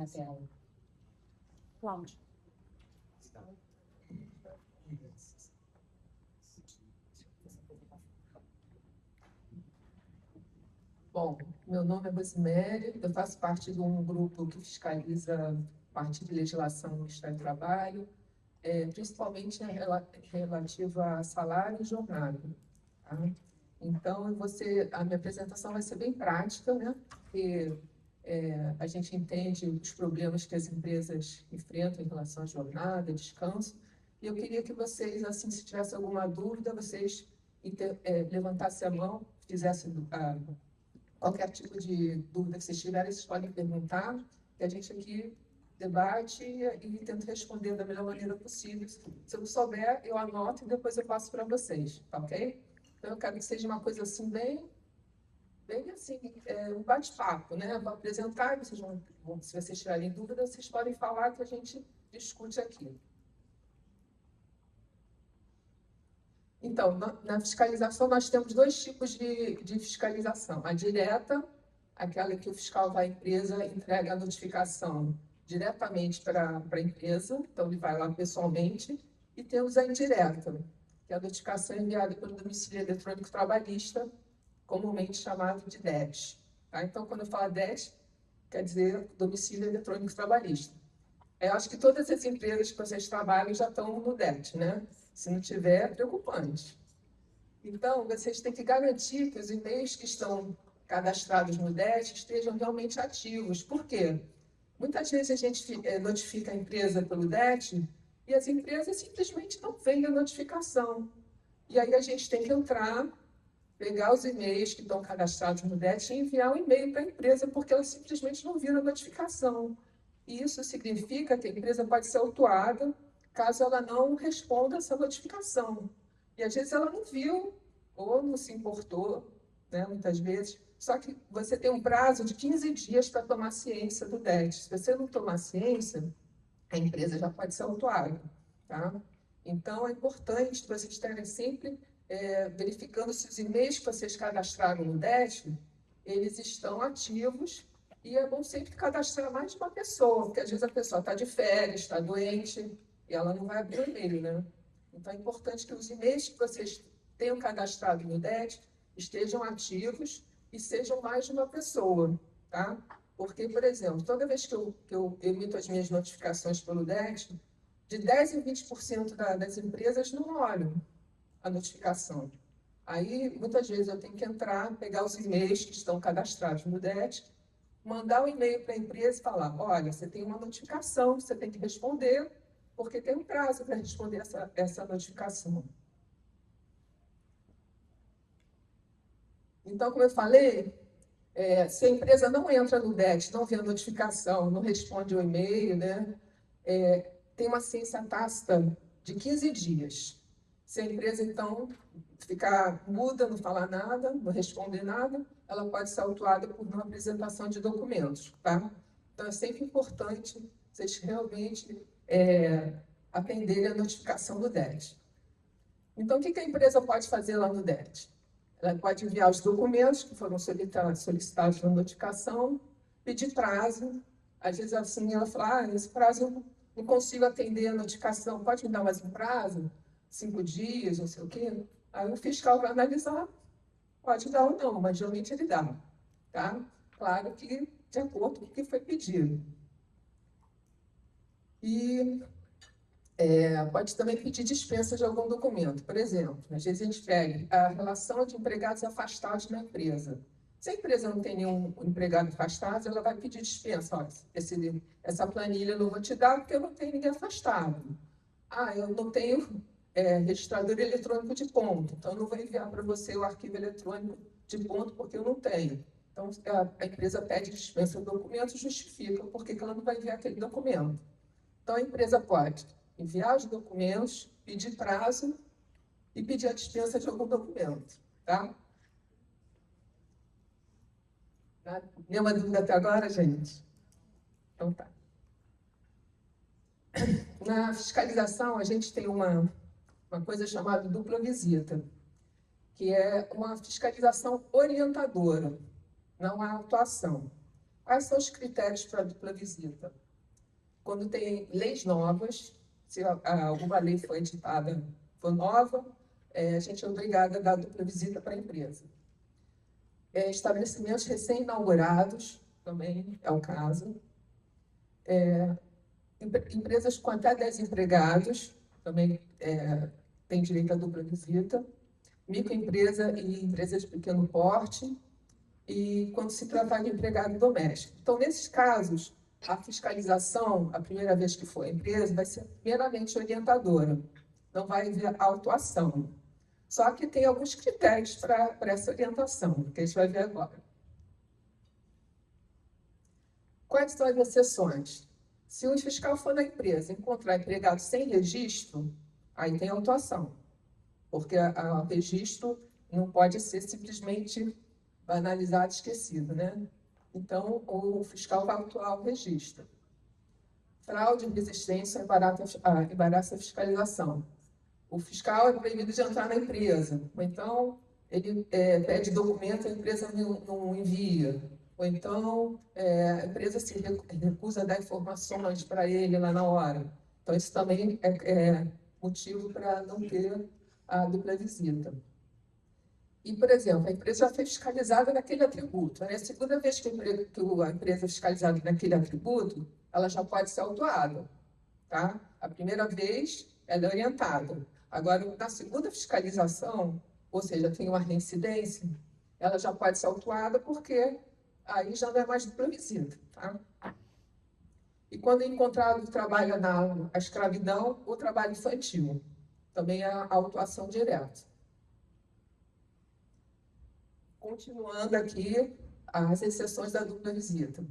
na tela. Cláudio. Bom, meu nome é Rosemary, eu faço parte de um grupo que fiscaliza a parte de legislação no Ministério do Trabalho, principalmente relativa a salário e jornada. Tá? Então, a minha apresentação vai ser bem prática, né? Porque a gente entende os problemas que as empresas enfrentam em relação à jornada, descanso, e eu queria que vocês, assim, se tivesse alguma dúvida, vocês levantassem a mão, fizessem qualquer tipo de dúvida que vocês tiverem, vocês podem perguntar, que a gente aqui debate e tenta responder da melhor maneira possível. Se eu não souber, eu anoto e depois eu passo para vocês, tá ok? Então, eu quero que seja uma coisa assim, bem assim, um bate-papo, né? Vou apresentar, vocês se vocês tiverem dúvida, vocês podem falar que a gente discute aqui. Então, na fiscalização, nós temos dois tipos de fiscalização. A direta, aquela que o fiscal vai à empresa e entrega a notificação diretamente para a empresa, então ele vai lá pessoalmente, e temos a indireta, que é a notificação enviada pelo domicílio eletrônico trabalhista, comumente chamado de DET. Tá? Então, quando eu falo DET, quer dizer domicílio eletrônico trabalhista. Eu acho que todas as empresas que vocês trabalham já estão no DET, né? Se não tiver, é preocupante. Então, vocês têm que garantir que os e-mails que estão cadastrados no DET estejam realmente ativos. Por quê? Muitas vezes a gente notifica a empresa pelo DET e as empresas simplesmente não veem a notificação. E aí a gente tem que entrar, pegar os e-mails que estão cadastrados no DET e enviar um e-mail para a empresa, porque ela simplesmente não viu a notificação. E isso significa que a empresa pode ser autuada caso ela não responda essa notificação. E às vezes ela não viu ou não se importou, né, muitas vezes. Só que você tem um prazo de 15 dias para tomar ciência do DET. Se você não tomar ciência, a empresa já pode ser autuada. Tá? Então, é importante vocês estarem sempre verificando se os e-mails que vocês cadastraram no DET, eles estão ativos, e é bom sempre cadastrar mais de uma pessoa, porque às vezes a pessoa está de férias, está doente, e ela não vai abrir o e-mail, né? Então, é importante que os e-mails que vocês tenham cadastrado no DET estejam ativos e sejam mais de uma pessoa, tá? Porque, por exemplo, toda vez que eu emito as minhas notificações pelo DET, de 10% a 20% das empresas não olham a notificação. Aí, muitas vezes, eu tenho que entrar, pegar os e-mails que estão cadastrados no DET, mandar um e-mail para a empresa e falar, olha, você tem uma notificação, você tem que responder, porque tem um prazo para responder essa notificação. Então, como eu falei, se a empresa não entra no DET, não vê a notificação, não responde o e-mail, né, tem uma ciência tácita de 15 dias. Se a empresa, então, ficar muda, não falar nada, não responder nada, ela pode ser autuada por não apresentação de documentos. Tá? Então, é sempre importante vocês realmente atenderem a notificação do DET. Então, o que a empresa pode fazer lá no DET? Ela pode enviar os documentos que foram solicitados na notificação, pedir prazo. Às vezes, assim, ela fala, esse prazo eu não consigo atender a notificação, pode me dar mais um prazo? 5 dias, não sei o quê? Aí o fiscal vai analisar, pode dar ou não, mas geralmente ele dá. Tá? Claro que de acordo com o que foi pedido. E pode também pedir dispensa de algum documento. Por exemplo, às vezes a gente pega a relação de empregados afastados na empresa. Se a empresa não tem nenhum empregado afastado, ela vai pedir dispensa. Olha, essa planilha eu não vou te dar porque eu não tenho ninguém afastado. Ah, eu não tenho registrador eletrônico de ponto, então eu não vou enviar para você o arquivo eletrônico de ponto porque eu não tenho. Então, a empresa pede dispensa do documento e justifica por que ela não vai enviar aquele documento. Então, a empresa pode enviar os documentos, pedir prazo e pedir a dispensa de algum documento. Tá? Nenhuma dúvida até agora, gente? Então tá. Na fiscalização, a gente tem uma coisa chamada dupla visita, que é uma fiscalização orientadora, não a atuação. Quais são os critérios para a dupla visita? Quando tem leis novas, se alguma lei foi editada, for nova, a gente é obrigada a dar dupla visita para a empresa. Estabelecimentos recém-inaugurados, também é o caso. Empresas com até 10 empregados, também têm direito à dupla visita. Microempresa e empresas de pequeno porte. E quando se tratar de empregado doméstico. Então, nesses casos, a fiscalização, a primeira vez que for a empresa, vai ser meramente orientadora, não vai haver autuação. Só que tem alguns critérios para essa orientação, que a gente vai ver agora. Quais são as exceções? Se o fiscal for na empresa e encontrar empregado sem registro, aí tem autuação, porque o registro não pode ser simplesmente banalizado, esquecido, né? Então, o fiscal vai autuar o registro. Fraude, resistência, embaraça a fiscalização. O fiscal é proibido de entrar na empresa, ou então ele pede documento, a empresa não envia, ou então a empresa se recusa a dar informações para ele lá na hora. Então, isso também é motivo para não ter a dupla visita. E, por exemplo, a empresa já foi fiscalizada naquele atributo. Né? A segunda vez que a empresa é fiscalizada naquele atributo, ela já pode ser autuada. Tá? A primeira vez, ela é orientada. Agora, na segunda fiscalização, ou seja, tem uma reincidência, ela já pode ser autuada porque aí já não é mais dupla visita. Tá? E quando é encontrado trabalho na escravidão ou trabalho infantil, também é a autuação direta. Continuando aqui, as exceções da dupla visita.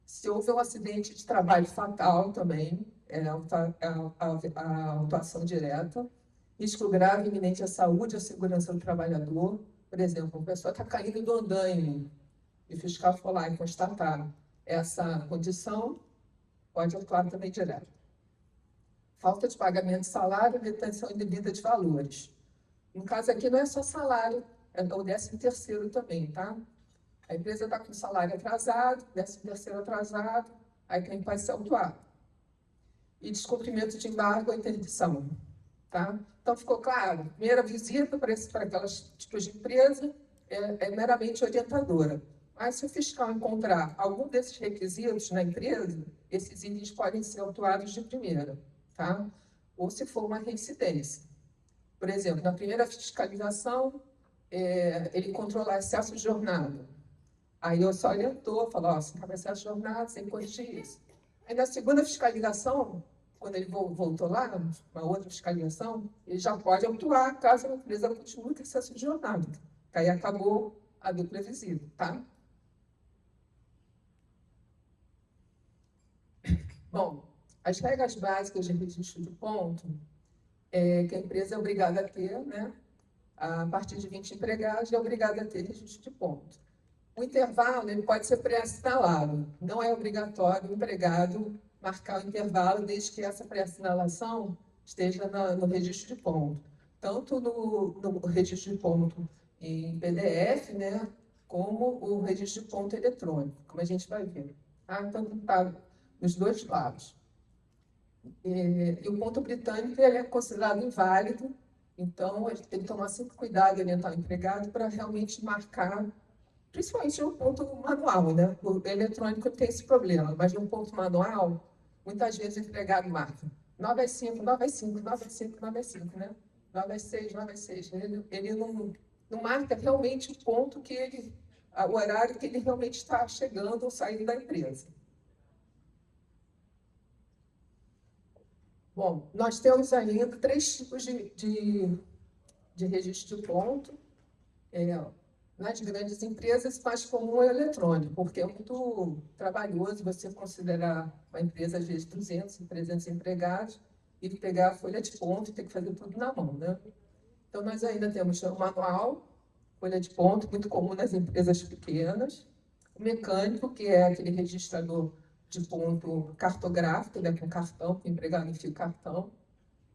Se houver um acidente de trabalho fatal também, é a autuação direta. Risco grave iminente à saúde e à segurança do trabalhador. Por exemplo, a pessoa está caindo do andaime e o fiscal for lá e constatar essa condição, pode atuar também direto. Falta de pagamento de salário e retenção indevida de valores. No caso aqui, não é só salário, é o 13º também, tá? A empresa está com salário atrasado, 13º atrasado, aí quem pode ser autuado. E descumprimento de embargo ou interdição, tá? Então, ficou claro? Primeira visita para aquelas tipos de empresa é meramente orientadora. Mas se o fiscal encontrar algum desses requisitos na empresa, esses itens podem ser autuados de primeira, tá? Ou se for uma reincidência. Por exemplo, na primeira fiscalização, ele controlar excesso de jornada. Aí eu só orientou, falou, você acaba excesso de jornada, sem corrigir isso. Aí na segunda fiscalização, quando ele voltou lá, uma outra fiscalização, ele já pode autuar caso a empresa continue com excesso de jornada. Aí acabou a dupla visita, tá? Bom, as regras básicas de registro de ponto que a empresa é obrigada a ter, né? A partir de 20 empregados, é obrigada a ter registro de ponto. O intervalo ele pode ser pré-assinalado. Não é obrigatório o empregado marcar o intervalo, desde que essa pré-assinalação esteja no registro de ponto. Tanto no registro de ponto em PDF, né, como o registro de ponto eletrônico, como a gente vai ver. Tá? Então, está nos dois lados. E o ponto britânico ele é considerado inválido, então a gente tem que tomar sempre cuidado em orientar o empregado para realmente marcar, principalmente no ponto manual, né? O eletrônico tem esse problema, mas no ponto manual, muitas vezes o empregado marca 9 às 5, 9 às 5, 9 às 5, 9 às 5, né? 9 às 6, 9 às 6. Ele não marca realmente o ponto que o horário que ele realmente está chegando ou saindo da empresa. Bom, nós temos ainda 3 tipos de registro de ponto. Nas grandes empresas, o mais comum é o eletrônico, porque é muito trabalhoso você considerar uma empresa, às vezes, 200, 300 empregados, e pegar a folha de ponto e ter que fazer tudo na mão, né? Então, nós ainda temos o manual, folha de ponto, muito comum nas empresas pequenas. O mecânico, que é aquele registrador de ponto cartográfico, né, com cartão, que o empregado enfia o cartão.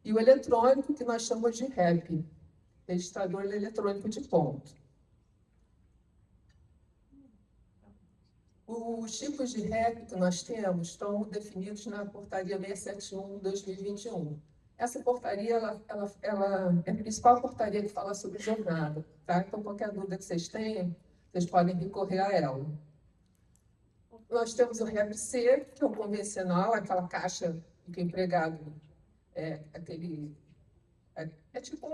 E o eletrônico, que nós chamamos de REP, registrador eletrônico de ponto. Os tipos de REP que nós temos estão definidos na Portaria 671 de 2021. Essa portaria ela é a principal portaria que fala sobre jornada, tá? Então, qualquer dúvida que vocês tenham, vocês podem recorrer a ela. Nós temos o REP-C, que é o convencional, aquela caixa que o empregado é tipo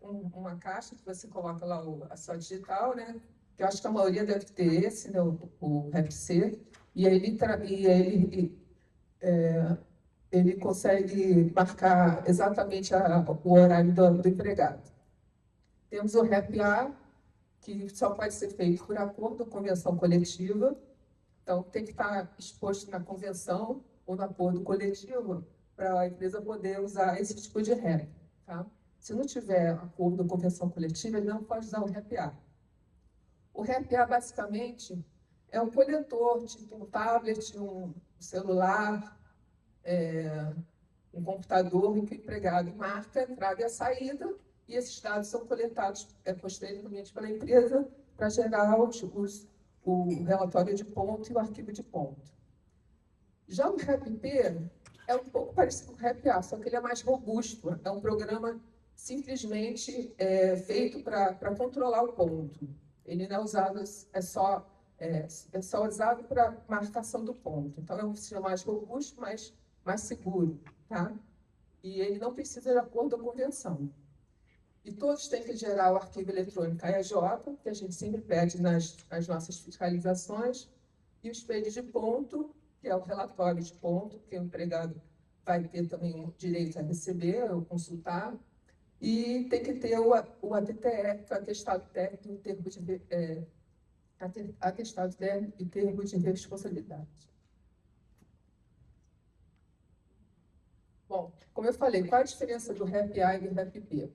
uma caixa que você coloca lá a sua digital, né? Que eu acho que a maioria deve ter esse, né? O REP-C, e aí ele consegue marcar exatamente o horário do empregado. Temos o REP-A, que só pode ser feito por acordo ou convenção coletiva. Então, tem que estar exposto na convenção ou no acordo coletivo para a empresa poder usar esse tipo de REP. Tá? Se não tiver acordo ou convenção coletiva, ele não pode usar o REP-A. O REP-A, basicamente, é um coletor, tipo um tablet, um celular, um computador em que o empregado marca a entrada e a saída, e esses dados são coletados posteriormente pela empresa para gerar o relatório de ponto e o arquivo de ponto. Já o REP-P é um pouco parecido com o REP-A, só que ele é mais robusto. É um programa simplesmente feito para controlar o ponto. Ele não é usado, é só usado para marcação do ponto. Então, é um sistema mais robusto, mais seguro, tá? E ele não precisa de acordo ou convenção. E todos têm que gerar o arquivo eletrônico AEJ, que a gente sempre pede nas nossas fiscalizações, e o espelho de ponto, que é o relatório de ponto, que o empregado vai ter também o direito a receber ou consultar, e tem que ter o ATTR, que é o atestado técnico em termos de atestado técnico em termos de responsabilidade. Bom, como eu falei, qual a diferença do REP-A e do REP-P?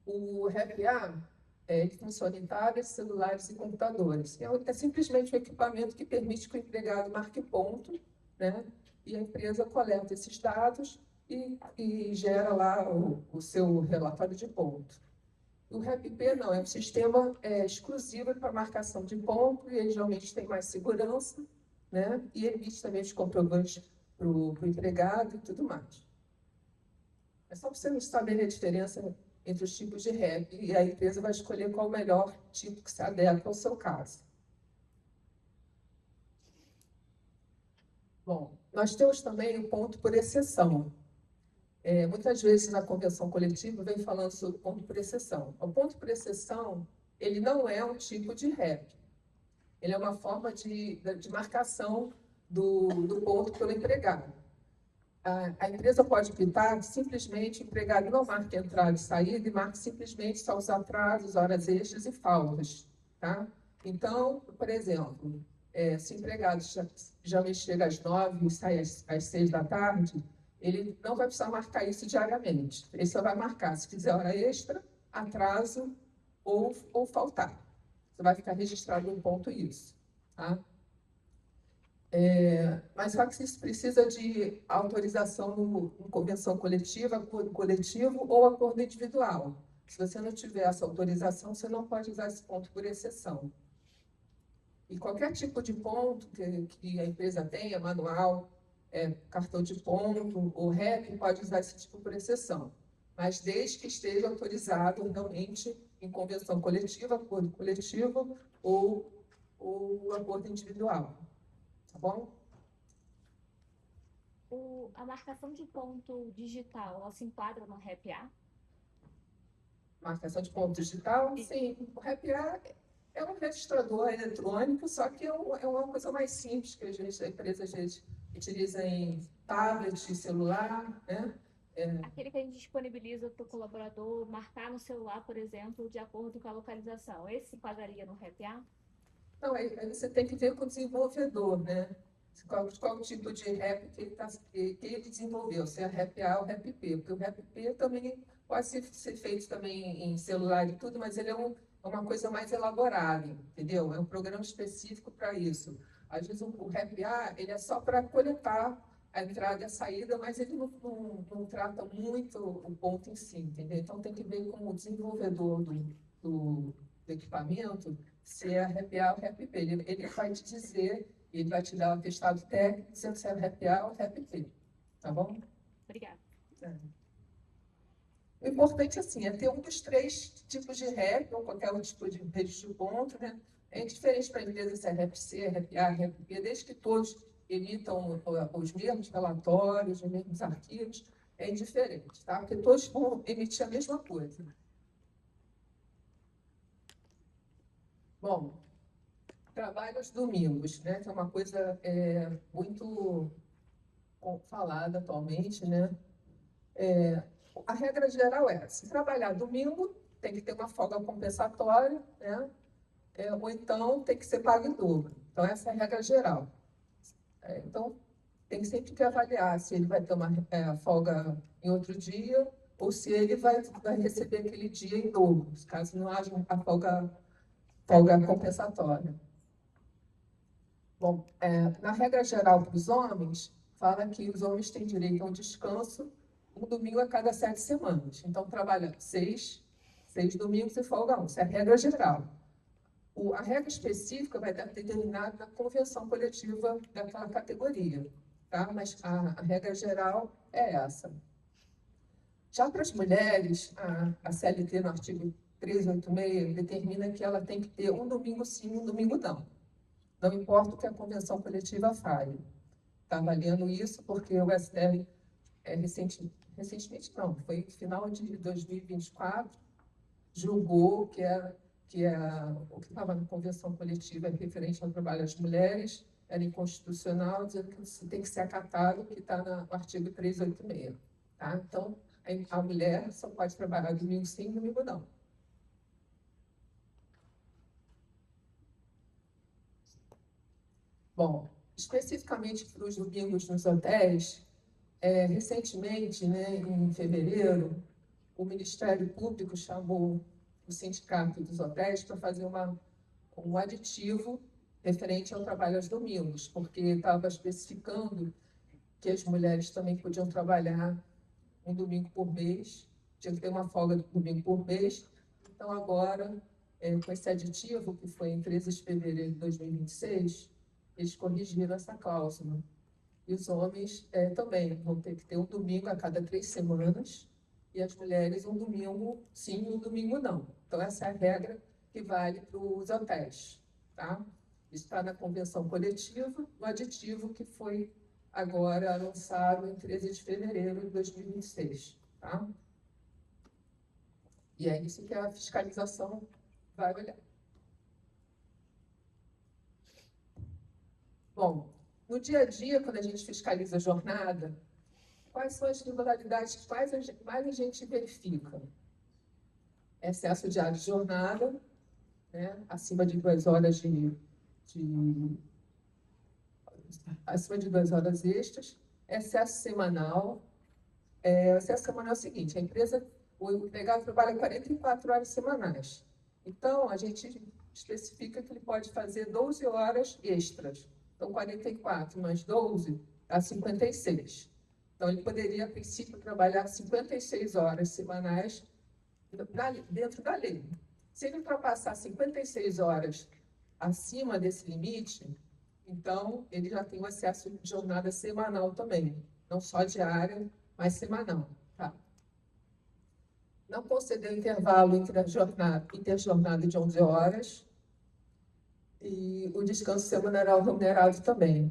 O REP-A ele funciona em tablets, celulares e computadores. É simplesmente um equipamento que permite que o empregado marque ponto, né? E a empresa coleta esses dados e gera lá o seu relatório de ponto. O REP-P não, é um sistema exclusivo para marcação de ponto, e ele geralmente tem mais segurança, né? E emite também os comprovantes para o empregado e tudo mais. É só para você saber a diferença entre os tipos de REP, e a empresa vai escolher qual o melhor tipo que se adequa ao seu caso. Bom, nós temos também o ponto por exceção. Muitas vezes na convenção coletiva vem falando sobre o ponto por exceção. O ponto por exceção, ele não é um tipo de REP. Ele é uma forma de marcação do ponto pelo empregado. A empresa pode optar que simplesmente o empregado não marque entrada e saída, e marque simplesmente só os atrasos, horas extras e faltas. Tá? Então, por exemplo, se o empregado já chega às 9 e sai às 6 da tarde, ele não vai precisar marcar isso diariamente. Ele só vai marcar se fizer hora extra, atraso ou faltar. Você vai ficar registrado no ponto isso. Tá? Mas só que isso precisa de autorização em convenção coletiva, acordo coletivo ou acordo individual. Se você não tiver essa autorização, você não pode usar esse ponto por exceção. E qualquer tipo de ponto que a empresa tenha, manual, cartão de ponto ou REP, pode usar esse tipo por exceção. Mas desde que esteja autorizado realmente em convenção coletiva, acordo coletivo ou acordo individual. Tá bom? A marcação de ponto digital, ela se enquadra no REP-A? Marcação de ponto digital? Sim. O REP-A é um registrador eletrônico, só que é uma coisa mais simples que a empresa às vezes utiliza em tablet, celular, né? Aquele que a gente disponibiliza para o colaborador marcar no celular, por exemplo, de acordo com a localização. Esse se enquadraria no REP-A? Não, aí você tem que ver com o desenvolvedor, né? Qual o tipo de REP que ele desenvolveu, se é REP-A ou REP-P, porque o REP-P também pode ser feito também em celular e tudo, mas ele é uma coisa mais elaborada, entendeu? É um programa específico para isso. Às vezes o REP-A ele é só para coletar a entrada e a saída, mas ele não trata muito o ponto em si, entendeu? Então tem que ver com o desenvolvedor do equipamento, se é happy hour ou happy pay. Ele vai te dizer, ele vai te dar o atestado técnico, dizendo se é happy hour ou happy pay. Tá bom? Obrigada. O importante, assim, é ter um dos 3 tipos de REP, ou qualquer outro tipo de registro de ponto, né? É indiferente para a empresa se é REP-C, REP-A, REP-B, desde que todos emitam os mesmos relatórios, os mesmos arquivos, é indiferente, tá? Porque todos vão emitir a mesma coisa. Bom, trabalho aos domingos, né? Que é uma coisa muito falada atualmente, né? A regra geral é, se trabalhar domingo, tem que ter uma folga compensatória, né? Ou então tem que ser pago em dobro. Então, essa é a regra geral. Então, tem sempre que avaliar se ele vai ter uma folga em outro dia ou se ele vai receber aquele dia em dobro, caso não haja a folga compensatória. Bom, na regra geral para os homens, fala que os homens têm direito a um descanso um domingo a cada 7 semanas. Então, trabalha 6 domingos e folga 1. Isso é a regra geral. A regra específica vai estar determinada na convenção coletiva daquela categoria, tá? Mas a regra geral é essa. Já para as mulheres, a CLT, no artigo 386, determina que ela tem que ter um domingo sim, um domingo não. Não importa o que a convenção coletiva fale. Está avaliando isso porque o STF, recentemente não, foi no final de 2024, julgou que o que estava na convenção coletiva referente ao trabalho das mulheres era inconstitucional, dizendo que isso tem que ser acatado, que está no artigo 386. Tá? Então, a mulher só pode trabalhar domingo sim, domingo não. Bom, especificamente para os domingos nos hotéis, recentemente, né, em fevereiro, o Ministério Público chamou o Sindicato dos Hotéis para fazer um aditivo referente ao trabalho aos domingos, porque estava especificando que as mulheres também podiam trabalhar um domingo por mês, tinha que ter uma folga de domingo por mês. Então, agora, com esse aditivo, que foi em 13 de fevereiro de 2026, eles corrigiram essa cláusula. E os homens também vão ter que ter um domingo a cada 3 semanas, e as mulheres um domingo sim, um domingo não. Então, essa é a regra que vale para os hotéis. Tá? Está na convenção coletiva, no aditivo que foi agora lançado em 13 de fevereiro de 2026. Tá? E é isso que a fiscalização vai olhar. Bom, no dia a dia, quando a gente fiscaliza a jornada, quais são as irregularidades que mais a gente verifica? Excesso diário de jornada, né? Acima de 2 horas acima de 2 horas extras, excesso semanal. O excesso semanal é o seguinte, o empregado trabalha 44 horas semanais. Então, a gente especifica que ele pode fazer 12 horas extras. Então, 44 mais 12 dá 56. Então, ele poderia, a princípio, trabalhar 56 horas semanais dentro da lei. Se ele ultrapassar 56 horas acima desse limite, então ele já tem o excesso de jornada semanal também, não só diária, mas semanal. Tá? Não conceder intervalo interjornada de 11 horas e o descanso semanal remunerado também.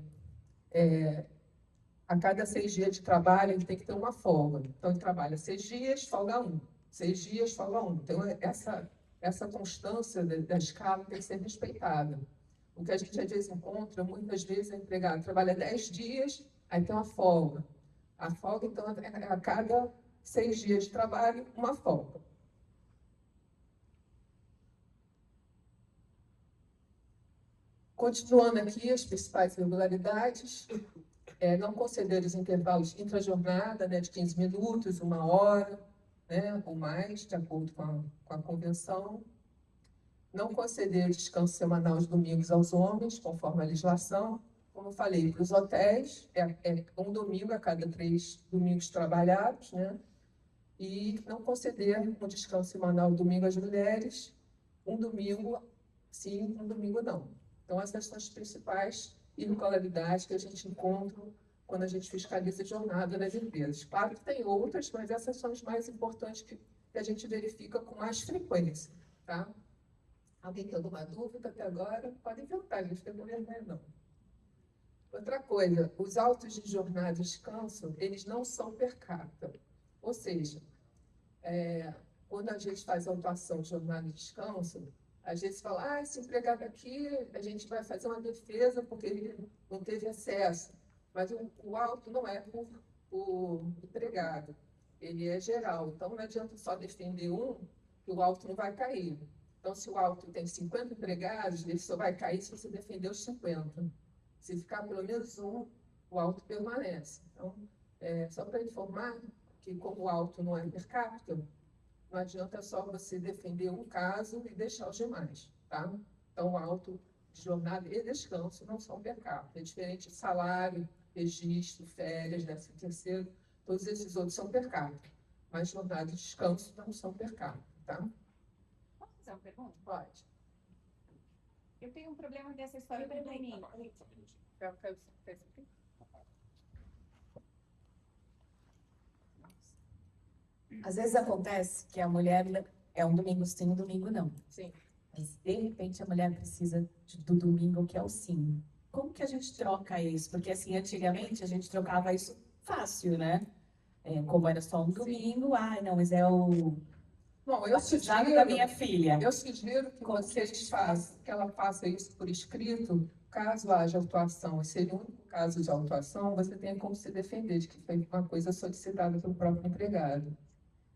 A cada 6 dias de trabalho, ele tem que ter uma folga. Então, ele trabalha 6 dias, folga 1. 6 dias, folga 1. Então, essa constância da escala tem que ser respeitada. O que a gente às vezes encontra, muitas vezes, o empregado trabalha 10 dias, aí tem uma folga. A folga, então, é a cada 6 dias de trabalho, uma folga. Continuando aqui, as principais irregularidades. Não conceder os intervalos intra-jornada, né, de 15 minutos, 1 hora, né, ou mais, de acordo com a convenção. Não conceder descanso semanal aos domingos aos homens, conforme a legislação. Como eu falei, para os hotéis, um domingo a cada 3 domingos trabalhados, né? E não conceder um descanso semanal domingo às mulheres, um domingo sim, no domingo não. Então, essas são as principais irregularidades que a gente encontra quando a gente fiscaliza a jornada das empresas. Claro que tem outras, mas essas são as mais importantes que a gente verifica com mais frequência, tá? Alguém tem alguma dúvida até agora? Pode perguntar, gente, não tem vergonha, não. Outra coisa, os autos de jornada e descanso, eles não são per capita. Ou seja, quando a gente faz autuação de jornada e descanso, às vezes fala, esse empregado aqui, a gente vai fazer uma defesa porque ele não teve acesso. Mas o auto não é por empregado, ele é geral. Então, não adianta só defender um, que o auto não vai cair. Então, se o auto tem 50 empregados, ele só vai cair se você defender os 50. Se ficar pelo menos um, o auto permanece. Então, só para informar que, como o auto não é per capita, não adianta só você defender um caso e deixar os demais, tá? Então, o auto de jornada e descanso não são per capita. É diferente de salário, registro, férias, 13º, todos esses outros são per capita. Mas jornada e descanso não são per capita, tá? Posso fazer uma pergunta? Pode. Eu tenho um problema dessa história do domingo. Às vezes acontece que a mulher é um domingo sim, um domingo não. Sim. Mas, de repente, a mulher precisa do domingo que é o sim. Como que a gente troca isso? Porque, assim, antigamente a gente trocava isso fácil, né? Como era só um domingo, não, mas é o Bom, eu batizado sugiro, da minha filha. eu sugiro que Como que a vocês gente façam, que ela faça isso por escrito, caso haja autuação, e seria o único caso de autuação, você tenha como se defender de que foi uma coisa solicitada pelo próprio empregado.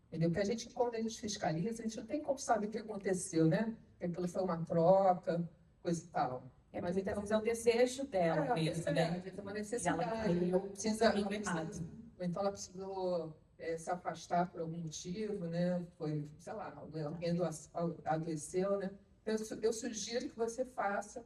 Entendeu? Porque quando a gente fiscaliza, a gente não tem como saber o que aconteceu, né? Que aquilo foi uma troca, coisa e tal. Mas muitas vezes é o desejo dela mesmo, né? Às vezes é uma Ela necessidade. eu Precisa, domingo errado. ou então ela precisou se afastar por algum motivo, né? Foi, sei lá, alguém adoeceu, né? Então, eu sugiro que você faça,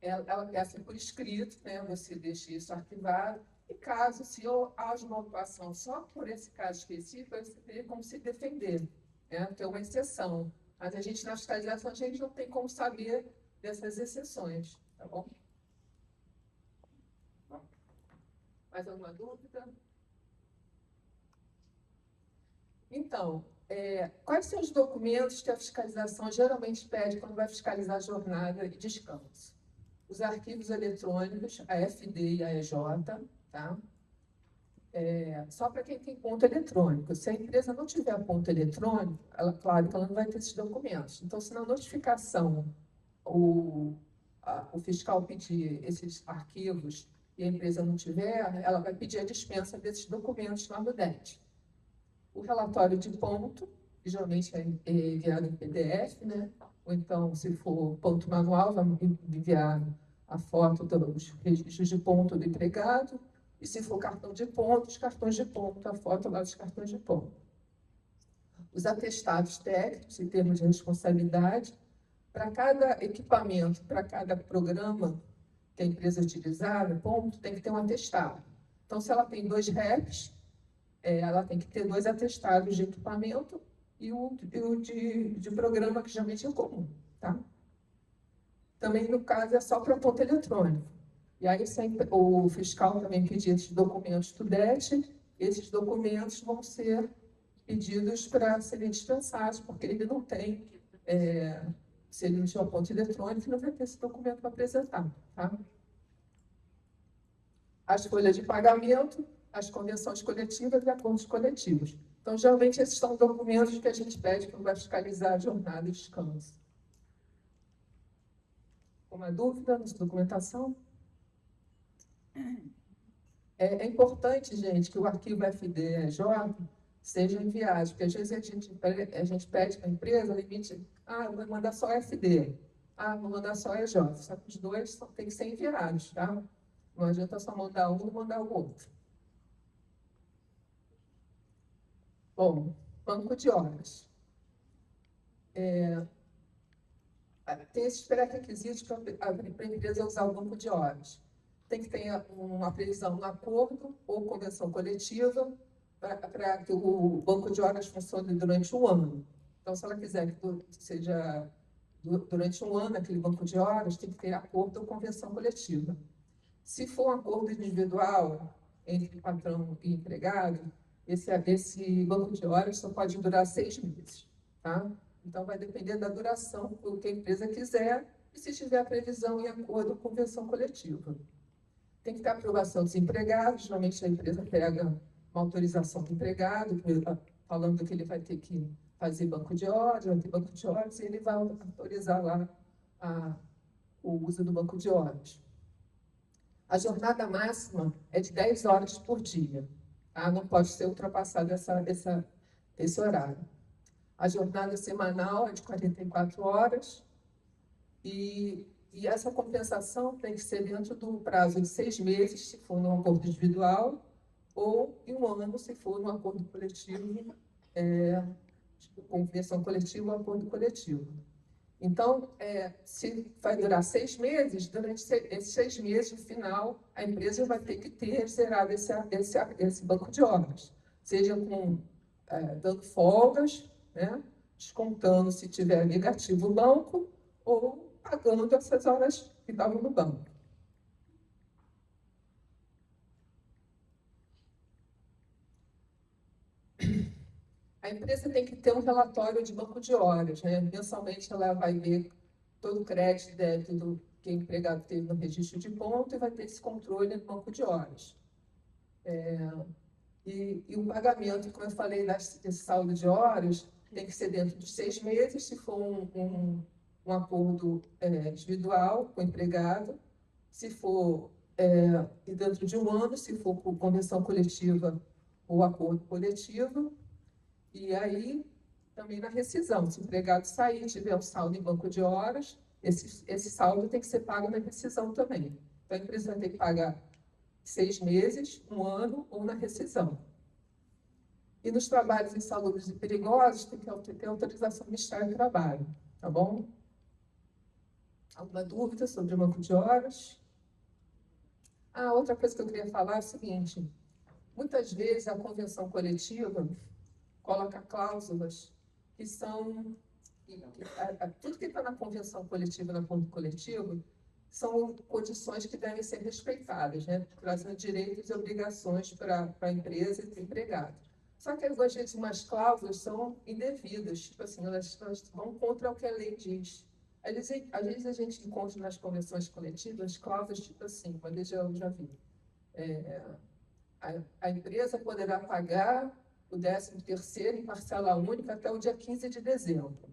ela peça por escrito, né? Você deixe isso arquivado. E caso, se haja uma autuação só por esse caso específico, você teria como se defender, né? Tem uma exceção. Mas a gente, na fiscalização, a gente não tem como saber dessas exceções, tá bom? Mais alguma dúvida? Então, quais são os documentos que a fiscalização geralmente pede quando vai fiscalizar jornada e descanso? Os arquivos eletrônicos, a FD e a EJ, tá? Só para quem tem ponto eletrônico. Se a empresa não tiver ponto eletrônico, claro que ela não vai ter esses documentos. Então, se na notificação o fiscal pedir esses arquivos e a empresa não tiver, ela vai pedir a dispensa desses documentos lá no DET. O relatório de ponto, que geralmente é enviado em PDF, né? Ou então, se for ponto manual, vai enviar a foto dos registros de ponto do empregado. E se for cartão de ponto, os cartões de ponto, a foto lá dos cartões de ponto. Os atestados técnicos, em termos de responsabilidade, para cada equipamento, para cada programa que a empresa utilizar, no ponto, tem que ter um atestado. Então, se ela tem 2 REPs, ela tem que ter 2 atestados de equipamento e o de programa, que geralmente é comum, tá? Também, no caso, é só para ponto eletrônico. E aí, o fiscal também pedir esses documentos do DET, esses documentos vão ser pedidos para serem dispensados, porque ele não tem, se ele não tiver ponto eletrônico, não vai ter esse documento para apresentar, tá? As folhas de pagamento, as convenções coletivas e acordos coletivos. Então, geralmente, esses são documentos que a gente pede quando vai fiscalizar a jornada e descanso. Alguma dúvida nessa documentação? É importante, gente, que o arquivo FD-EJ seja enviado, porque às vezes a gente pede para a empresa, limite, vou mandar só FD, vou mandar só EJ. Só que os dois têm que ser enviados, tá? Não adianta só mandar um e mandar o outro. Bom, banco de horas. Tem esses pré-requisitos para a empresa usar o banco de horas. Tem que ter uma previsão no acordo ou convenção coletiva para que o banco de horas funcione durante um ano. Então, se ela quiser que seja durante um ano, aquele banco de horas tem que ter acordo ou convenção coletiva. Se for um acordo individual entre patrão e empregado, esse banco de horas só pode durar 6 meses, tá? Então, vai depender da duração que a empresa quiser e se tiver previsão em acordo ou convenção coletiva. Tem que ter aprovação dos empregados, geralmente a empresa pega uma autorização do empregado, falando que ele vai ter que fazer banco de horas, vai ter banco de horas, e ele vai autorizar lá o uso do banco de horas. A jornada máxima é de 10 horas por dia, tá? Não pode ser ultrapassado esse horário. A jornada semanal é de 44 horas e essa compensação tem que ser dentro do prazo de 6 meses, se for num acordo individual, ou em um ano, se for num acordo coletivo, convenção coletiva ou acordo coletivo. Então, se vai durar 6 meses, durante esses 6 meses, no final, a empresa vai ter que ter zerado esse banco de horas, seja dando folgas, né, descontando se tiver negativo o banco, ou pagando essas horas que estavam no banco. A empresa tem que ter um relatório de banco de horas, né? Mensalmente ela vai ver todo o crédito e débito que o empregado teve no registro de ponto e vai ter esse controle no banco de horas. E o pagamento, como eu falei, desse saldo de horas, tem que ser dentro de 6 meses, se for um acordo individual com o empregado, se for dentro de um ano, se for por convenção coletiva ou acordo coletivo. E aí, também na rescisão, se o empregado sair e tiver um saldo em banco de horas, esse saldo tem que ser pago na rescisão também. Então, a empresa vai ter que pagar 6 meses, um ano ou na rescisão. E nos trabalhos insalubres e perigosos, tem que ter autorização do Ministério do Trabalho, tá bom? Alguma dúvida sobre o banco de horas? Outra coisa que eu queria falar é o seguinte: muitas vezes a convenção coletiva coloca cláusulas que são... tudo que está na convenção coletiva, no acordo coletivo, são condições que devem ser respeitadas, né? Trazendo direitos e obrigações para a empresa e para o empregado. Só que, às vezes, umas cláusulas são indevidas, tipo assim, elas vão contra o que a lei diz. Às vezes a gente encontra nas convenções coletivas cláusulas tipo assim, uma vez eu já vi. A empresa poderá pagar o 13º em parcela única até o dia 15 de dezembro.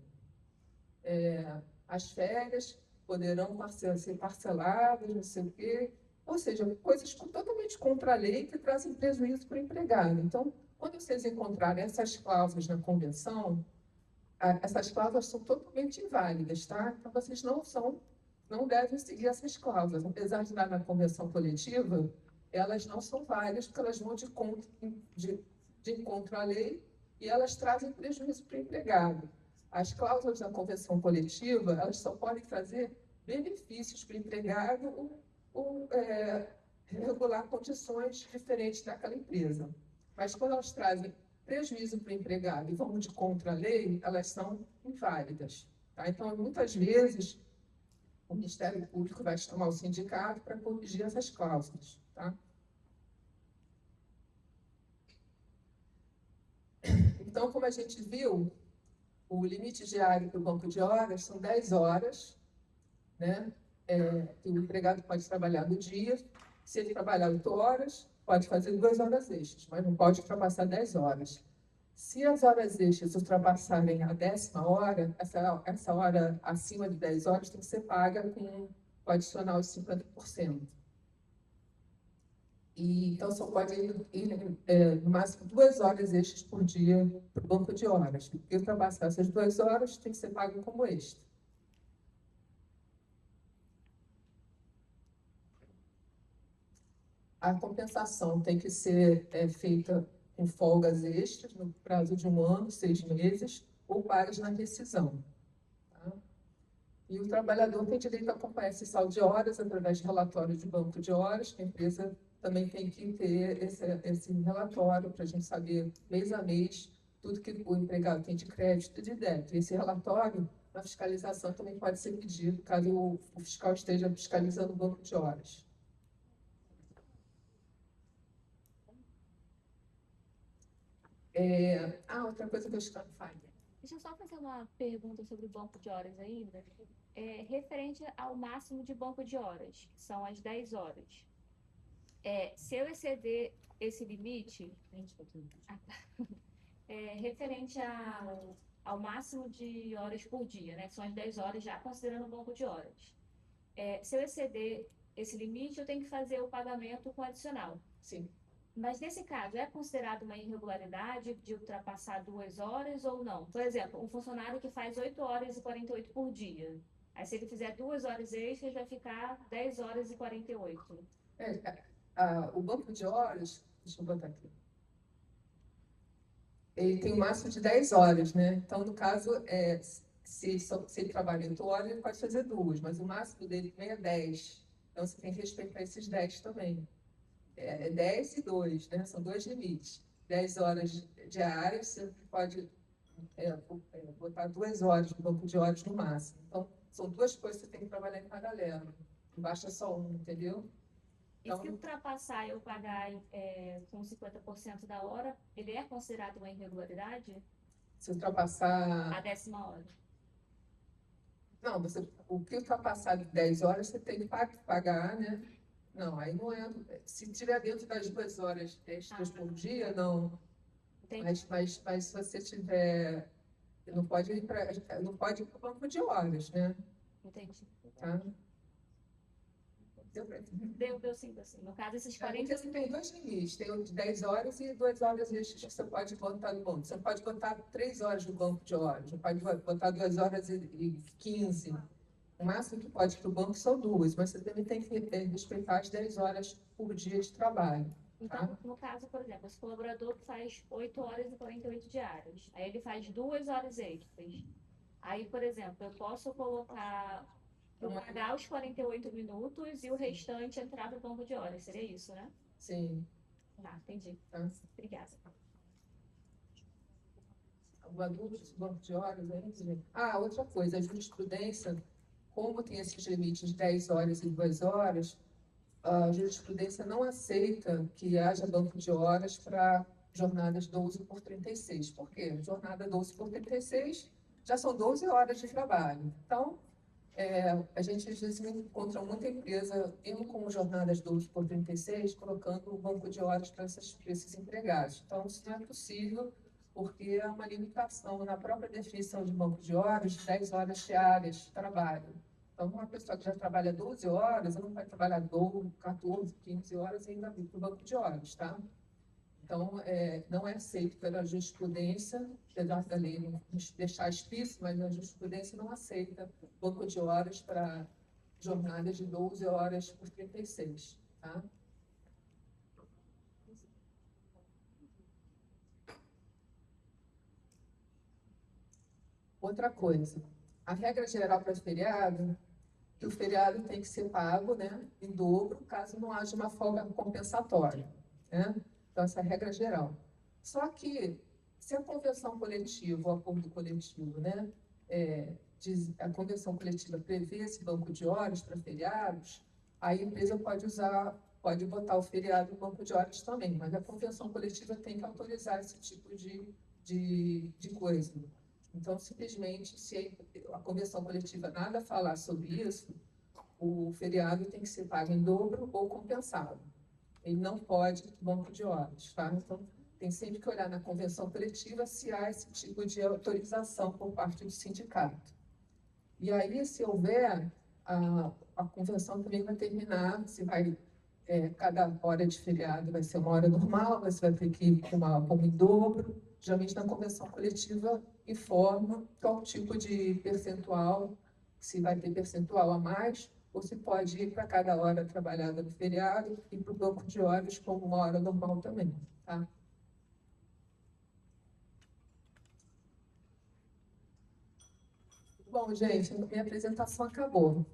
As férias poderão ser parceladas, não sei o quê. Ou seja, coisas totalmente contra a lei que trazem prejuízo para o empregado. Então, quando vocês encontrarem essas cláusulas na convenção, essas cláusulas são totalmente inválidas, tá? Então, vocês não devem seguir essas cláusulas. Apesar de estar na convenção coletiva, elas não são válidas, porque elas vão de encontro à lei e elas trazem prejuízo para o empregado. As cláusulas da convenção coletiva, elas só podem trazer benefícios para o empregado ou regular condições diferentes daquela empresa. Mas quando elas trazem prejuízo para o empregado e vão de contra a lei, elas são inválidas. Tá? Então, muitas vezes, o Ministério Público vai chamar o sindicato para corrigir essas cláusulas. Tá? Então, como a gente viu, o limite diário para o banco de horas são 10 horas, né? Que o empregado pode trabalhar no dia. Se ele trabalhar 8 horas, pode fazer 2 horas extras, mas não pode ultrapassar 10 horas. Se as horas extras ultrapassarem a 10ª hora, essa hora acima de 10 horas tem que ser paga com o adicional de 50%. Então, só pode ir no máximo 2 horas extras por dia para o banco de horas. E ultrapassar essas 2 horas tem que ser pago como extra. A compensação tem que ser feita com folgas extras no prazo de 1 ano, 6 meses, ou pagas na rescisão. Tá? E o trabalhador tem direito a acompanhar esse saldo de horas através de relatório de banco de horas, que a empresa também tem que ter esse relatório para a gente saber, mês a mês, tudo que o empregado tem de crédito e de débito. Esse relatório Na fiscalização também pode ser pedido, caso o fiscal esteja fiscalizando o banco de horas. Outra coisa que eu estou falando. Deixa eu só fazer uma pergunta sobre o banco de horas ainda. Referente ao máximo de banco de horas, que são as 10 horas. Se eu exceder esse limite, referente ao máximo de horas por dia, né, que são as 10 horas já considerando o banco de horas. Se eu exceder esse limite, eu tenho que fazer o pagamento com adicional. Sim. Mas nesse caso, é considerado uma irregularidade de ultrapassar 2 horas ou não? Por exemplo, um funcionário que faz 8 horas e 48 por dia. Aí, se ele fizer 2 horas extras, vai ficar 10 horas e 48. O banco de horas, deixa eu botar aqui. Ele tem um máximo de 10 horas, né? Então, no caso, se ele trabalha 8 horas, ele pode fazer 2, mas o máximo dele também é 10. Então, você tem que respeitar esses 10 também. 10 e 2, né? São 2 limites. 10 horas diárias, você pode botar 2 horas no banco de horas no máximo. Então, são 2 coisas que você tem que trabalhar em paralelo. Não basta só um, entendeu? E se ultrapassar eu pagar com 50% da hora, ele é considerado uma irregularidade? Se ultrapassar... A 10ª hora. Não, o que ultrapassar de 10 horas, você tem que pagar, né? Não, aí não é... Se tiver dentro das 2 horas extras por dia, não. Mas se você tiver... Não pode ir para o banco de horas, né? Entendi. Tá? Deu sim, assim. No caso, esses 40... Porque você tem 2 limites. Tem o de 10 horas e 2 horas extras que você pode botar no banco. Você não pode botar 3 horas no banco de horas. Não pode botar 2 horas e 15. O máximo que pode para o banco são 2, mas você também tem que respeitar as 10 horas por dia de trabalho. Tá? Então, no caso, por exemplo, esse colaborador faz 8 horas e 48 diárias. Aí ele faz 2 horas extras. Aí, por exemplo, eu posso colocar... pagar os 48 minutos e o restante entrar no banco de horas. Seria isso, né? Sim. Tá, entendi. Tá. Obrigada. Alguma dúvida sobre banco de horas? Outra coisa, a jurisprudência, como tem esses limites de 10 horas e 2 horas, a jurisprudência não aceita que haja banco de horas para jornadas 12 por 36. Por quê? Jornada 12 por 36 já são 12 horas de trabalho. Então, a gente às vezes encontra muita empresa indo com jornadas 12 por 36, colocando o banco de horas para esses empregados. Então, isso não é possível, porque é uma limitação na própria definição de banco de horas, de 10 horas diárias de trabalho. Então, uma pessoa que já trabalha 12 horas, ela não vai trabalhar 12, 14, 15 horas e ainda vir para o banco de horas, tá? Então, não é aceito pela jurisprudência, apesar da lei não deixar explícito, mas a jurisprudência não aceita banco de horas para jornadas de 12 horas por 36, tá? Outra coisa, a regra geral para feriado, que o feriado tem que ser pago, né, em dobro, caso não haja uma folga compensatória, né? Então, essa é a regra geral. Só que, se a convenção coletiva, o acordo coletivo, né, a convenção coletiva prevê esse banco de horas para feriados, aí a empresa pode botar o feriado no banco de horas também, mas a convenção coletiva tem que autorizar esse tipo de coisa. Então, simplesmente, se a convenção coletiva nada falar sobre isso, o feriado tem que ser pago em dobro ou compensado. Ele não pode banco de horas, tá? Então, tem sempre que olhar na convenção coletiva se há esse tipo de autorização por parte do sindicato. E aí, se houver, a convenção também vai terminar, se vai, cada hora de feriado vai ser uma hora normal, você vai ter que ir como em dobro. Geralmente, na convenção coletiva, informa qual tipo de percentual, se vai ter percentual a mais, ou se pode ir para cada hora trabalhada no feriado e para o banco de horas como uma hora normal também, tá? Bom, gente, minha apresentação acabou.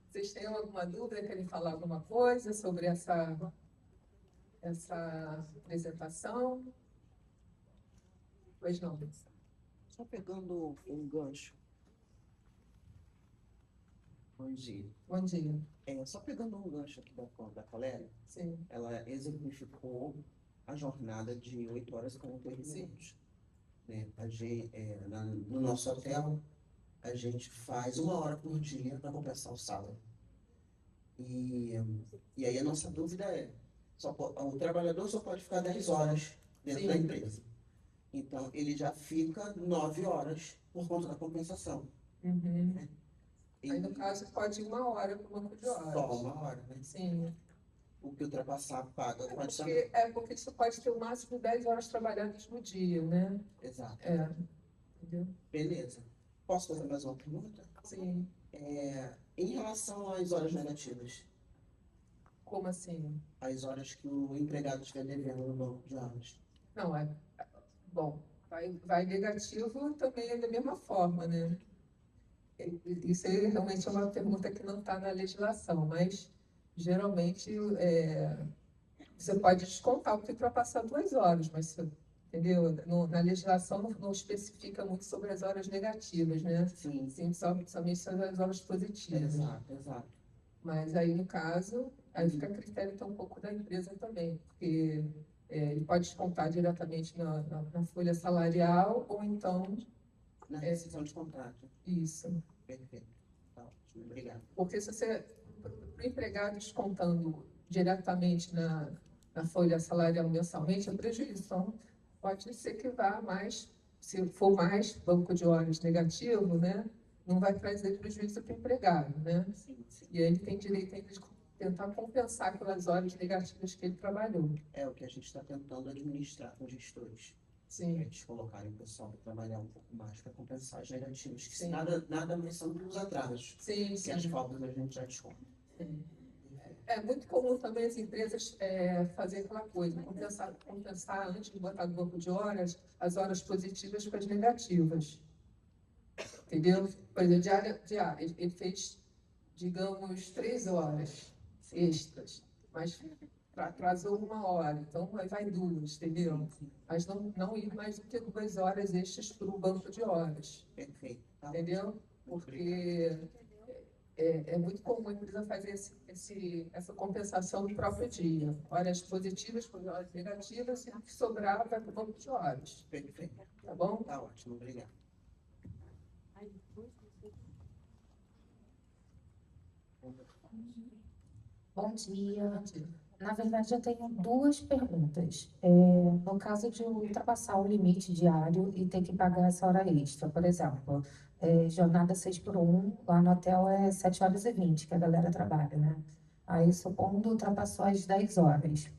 Vocês têm alguma dúvida? Querem falar alguma coisa sobre essa apresentação? Pois não. Só pegando um gancho. Bom dia. Bom dia. Só pegando um gancho aqui da colega, Sim, ela exemplificou a jornada de 8 horas e 48 Sim. minutos. Né? No nosso hotel, a gente faz 1 hora por dia para compensar o sábado. E aí a nossa dúvida é, o trabalhador só pode ficar 10 horas dentro Sim. da empresa. Então, ele já fica 9 horas por conta da compensação. Uhum. E Aí, no caso, pode ir 1 hora para o banco de horas. só 1 hora, né? Sim. O que ultrapassar paga pode ser. Porque você pode ter o máximo de 10 horas trabalhadas no dia, né? Exato. Entendeu? Beleza. Posso fazer mais uma pergunta? Sim. Em relação às horas negativas, Como assim? as horas que o empregado estiver devendo no banco de horas. Não, bom, vai negativo também é da mesma forma, né? Isso aí realmente é uma pergunta que não está na legislação, mas geralmente você pode descontar o que ultrapassar 2 horas, mas entendeu? Na legislação não especifica muito sobre as horas negativas, né? Sim. Sim, somente sobre as horas positivas. Exato. Mas aí, no caso, aí fica a critério então, um pouco da empresa também, porque ele pode descontar diretamente na folha salarial ou então Na rescisão de contrato. isso. Perfeito. Tá ótimo. Obrigado. Porque se você, o empregado descontando diretamente na folha salarial mensalmente, é prejuízo. Então, pode ser que vá mais, se for mais banco de horas negativo, né? Não vai trazer prejuízo para o empregado, né? Sim. E aí ele tem direito ainda de tentar compensar pelas horas negativas que ele trabalhou. É o que a gente está tentando administrar com os gestores. Sim, Eles colocarem o pessoal para trabalhar um pouco mais para compensar as negativas, que Sim. nada mais são dos atrasos, sim, que as sim. faltas a gente já desconta. É muito comum também as empresas fazer aquela coisa, compensar antes de botar no banco de horas, as horas positivas com as negativas. Entendeu? Por exemplo, diária, ele fez, digamos, 3 horas extras, mas atrasou 1 hora, então vai 2, entendeu? Mas não ir mais do que 2 horas extras para o banco de horas, Perfeito. Tá. entendeu? Porque é muito comum a empresa fazer essa compensação no próprio dia. Horas positivas por horas negativas, e o que sobrar vai para o banco de horas. Perfeito. Tá bom? Tá ótimo. Obrigado. Bom dia. Na verdade, eu tenho duas perguntas. No caso de ultrapassar o limite diário e ter que pagar essa hora extra, por exemplo, jornada 6x1, lá no hotel é 7h20 que a galera trabalha, né? Aí, supondo, ultrapassou as 10 horas.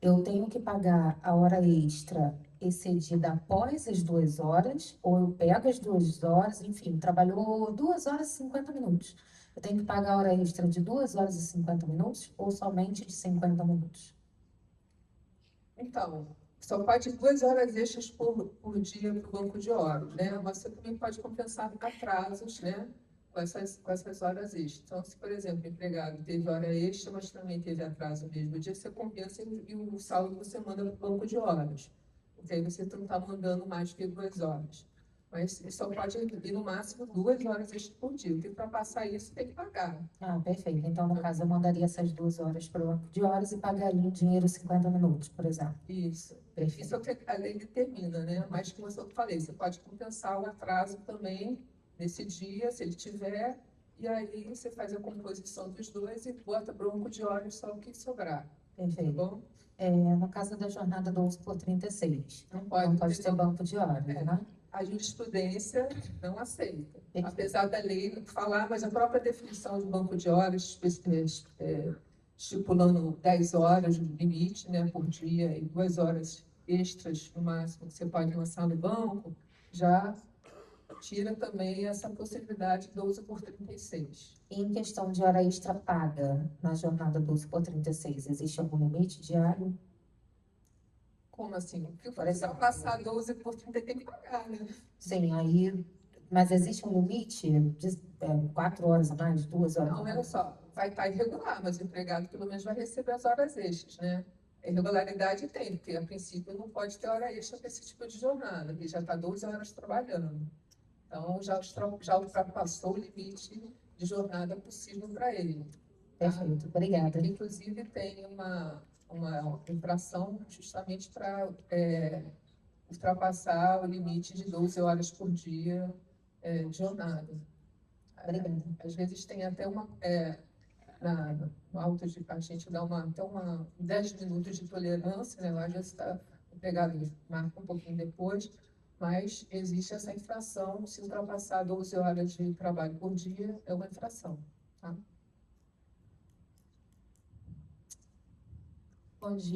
Eu tenho que pagar a hora extra excedida após as 2 horas, ou eu pego as 2 horas, enfim, trabalhou 2 horas e 50 minutos. Eu tenho que pagar a hora extra de 2 horas e 50 minutos, ou somente de 50 minutos? Então, só pode 2 horas extras por dia para o banco de horas, né? Mas você também pode compensar atrasos, né? Com essas horas extras. Então, se, por exemplo, o empregado teve hora extra, mas também teve atraso no mesmo dia, você compensa e o saldo você manda para o banco de horas. Porque aí você não está mandando mais que 2 horas. Mas só pode ir no máximo 2 horas extras por dia. Porque para passar isso tem que pagar. Ah, perfeito. Então, no caso, eu mandaria essas 2 horas para o banco de horas e pagaria em dinheiro 50 minutos, por exemplo. Isso. Perfeito. Isso é o que a lei determina, né? Mas, como eu falei, você pode compensar o atraso também nesse dia, se ele tiver, e aí você faz a composição dos dois e bota banco de horas só o que sobrar, tá Perfeito. bom? No caso da jornada 12x36, Não não pode pode ter banco de horas, né? A jurisprudência não aceita. Perfeito. Apesar da lei não falar, mas a própria definição de banco de horas, estipulando 10 horas de limite, né, por dia e 2 horas extras no máximo que você pode lançar no banco, já tira também essa possibilidade 12x36. E em questão de hora extra paga na jornada 12x36, existe algum limite diário? Como assim? Porque se passar 12x30 tem que pagar, né? Sim, aí, mas existe um limite de 4 horas a mais, 2 horas a Não, mais? olha só, vai estar irregular, mas o empregado pelo menos vai receber as horas extras, né? Irregularidade tem, porque a princípio não pode ter hora extra para esse tipo de jornada, ele já está 12 horas trabalhando. Então, já ultrapassou o limite de jornada possível para ele. Tá? Perfeito, obrigada. Inclusive, tem uma infração justamente para ultrapassar o limite de 12 horas por dia de jornada. Obrigada. Às vezes tem até no auto de a gente dá até 10 minutos de tolerância, né? Lá às vezes está empregado, marca um pouquinho depois, mas existe essa infração, se ultrapassar 12 horas de trabalho por dia, é uma infração. Tá? Bom dia.